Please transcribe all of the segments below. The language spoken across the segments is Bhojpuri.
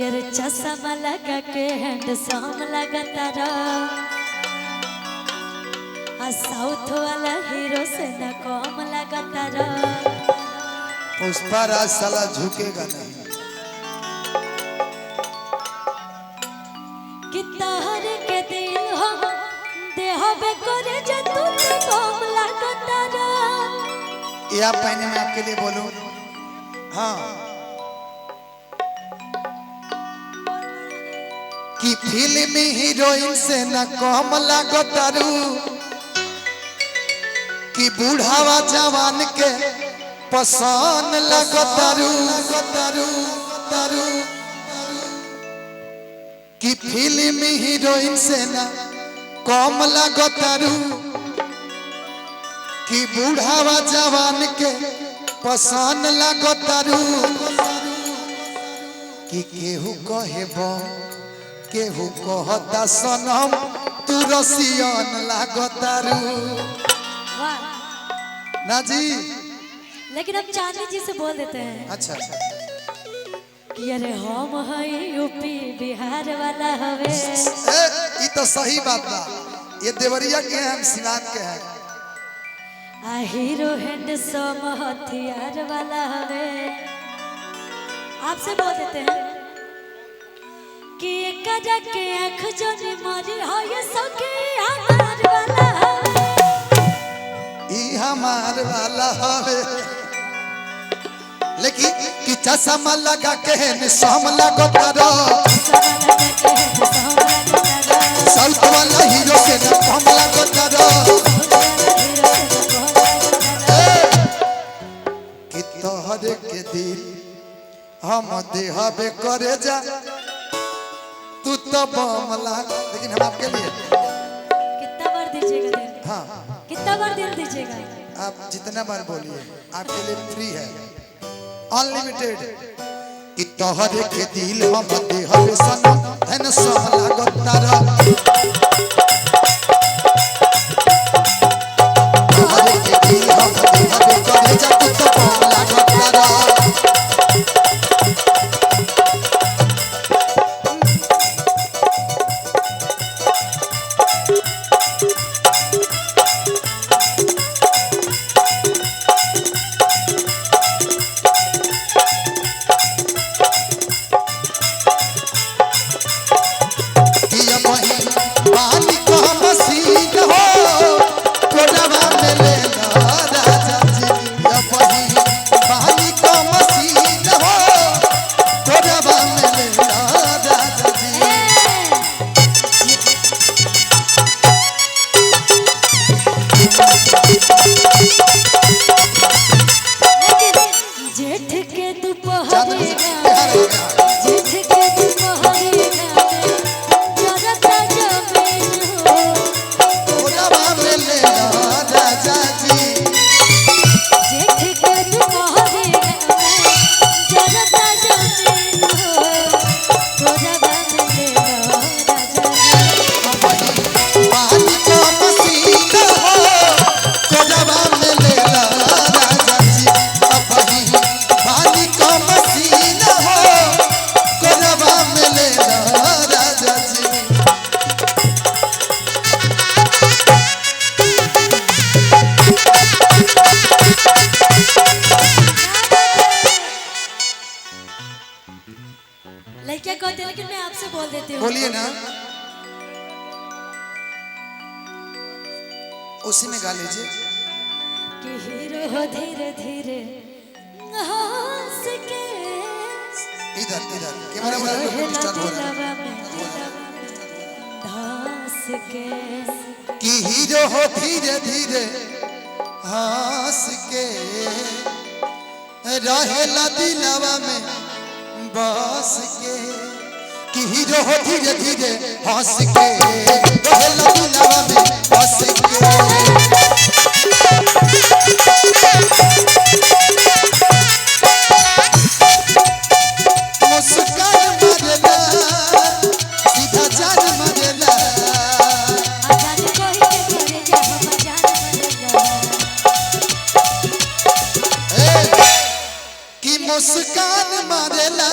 यार चश्मा लगा के हैंडसम लगता साउथ वाला हीरो से न कम लगता पुष्पा राज साला झुकेगा नहीं। कि तहर के दिल हो देहबे करे जे तू कम लगता या पहने मैं आपके लिए बोलूं। हाँ कि फिल्म हीरोइन से न कम लगतारू कि बूढ़ावा जवान के पसंद लगतारू कि फिल्म हीरोइन से न कम लगतारू कि बूढ़ावा जवान के पसंद लगतारू कि केहू कहेबो केहू कहता सनम तू रसियन लागतारू ना जी। लेकिन अब चांदी जी से बोल देते हैं। अच्छा कि अरे हम है यूपी बिहार वाला हवे ये तो सही बात बा। ये देवरिया के हैं हम सिवान के हैं। आ हीरो हैंडसम हथियार वाला हवे आपसे बोल देते हैं कि एक के आँख जोनी मरी हो ये सखी हमार वाला हवे ई हमार वाला हवे लेकिन कि चश्मा लगा के निशाम लगतारो साउथ वाला हीरो से न कम लगतारो कि तोहरे के दिल हम देहबे करे जा तू तो बमला। लेकिन हम आपके लिए कितना बार दीजिएगा दिल? हाँ कितना बार दिल दीजिएगा? आप जितना बार बोलिए आपके लिए फ्री है अनलिमिटेड। कि तोहरे के दिल हम देहबे सनम धन सम लागतारा तोहरे के दिल हम देहबे करे जा तू तो बम लागतारा लड़कियां कहते हैं लेकिन मैं आपसे बोल देती हूँ। बोलिए ना उसी में गा लीजिए। कि हीरो हो धीरे धीरे हंस के इधर इधर कैमरा वाला डिस्टर्ब हो रहा है। हंस के कि हीरो हो धीरे धीरे हंस के रहेला दिलवा में बस के। कि हीरो हो धीरे धीरे हंस के रहेला दिलवा में बस के। मुस्कान मरेला सीधा जान मरेला आजाद कोई के करे जा हम जान मरेला। कि मुस्कान मरेला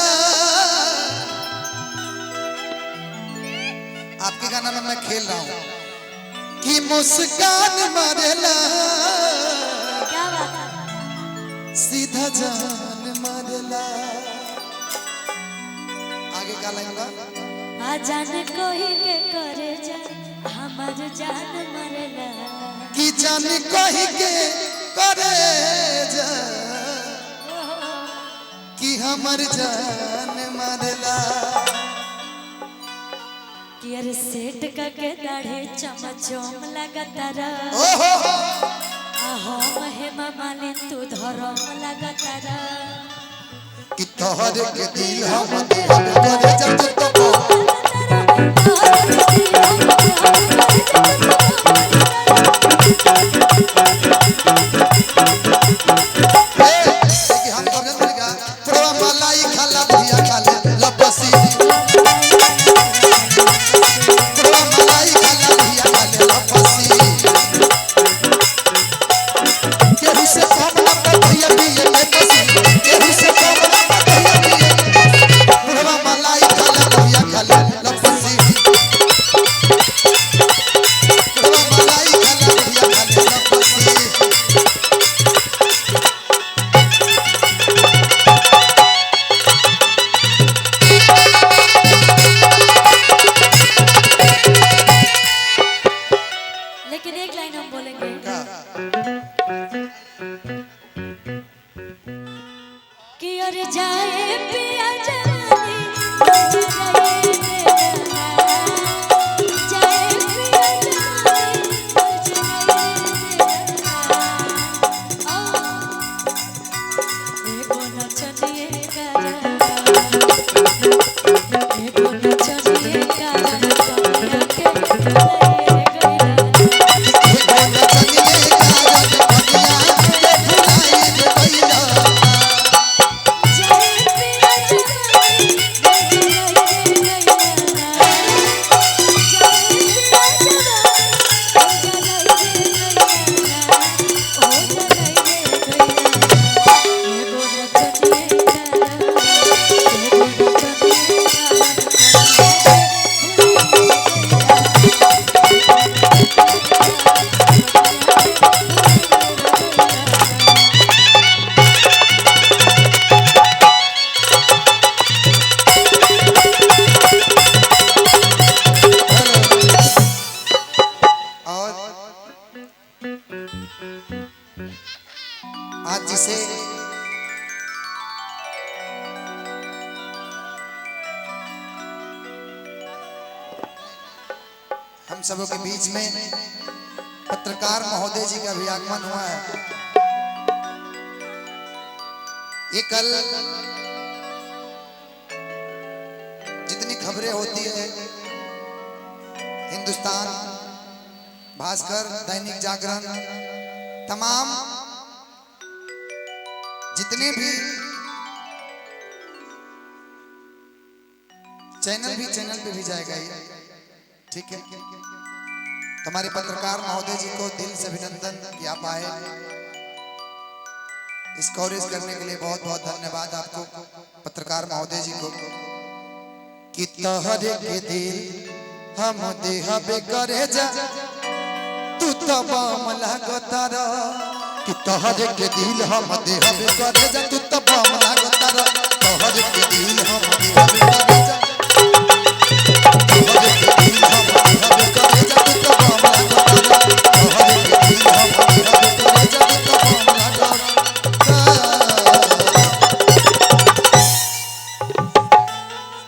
गाना में मैं खेल रहा हूँ कि मुस्कान मारेला क्या बात है सीधा जान मारेला। आगे का लाइन बा आ जान कोई के करे जा हमार जान मरेला कि जान कही के करे जा कि हमर जान मारेला। कि अरे सेठ का के दाढ़े चमचम लगतारा ओहो हम हे मालिन तू धरम लगतारा कि तोहरे के दिल हम देहबे करे जब तो लेकिन एक लाइन हम बोलेंगे कि अरे जाए पिया जवानी बज गए बेगाना जाए पिया जवानी बज गए बेगाना एगो नचनिए गाना एगो नचनिए गाना कमिया के आज जिसे हम सबों के बीच में पत्रकार महोदय जी का भी आगमन हुआ है। ये कल जितनी खबरें होती है हिंदुस्तान, भास्कर, दैनिक जागरण, तमाम जितने भी चैनल पे भी जाएगा ये, ठीक है। हमारे पत्रकार महोदय जी को दिल से अभिनंदन कि आप आए, इस कवरेज करने के लिए बहुत बहुत धन्यवाद आपको पत्रकार महोदय जी को। कि तोहरे के दिल हम देहबे करे जा तू तो बम लागतारा कि तोहरे के दिल हम देहबे करे जा तू तो बम लागतारा तोहरे के दिल हम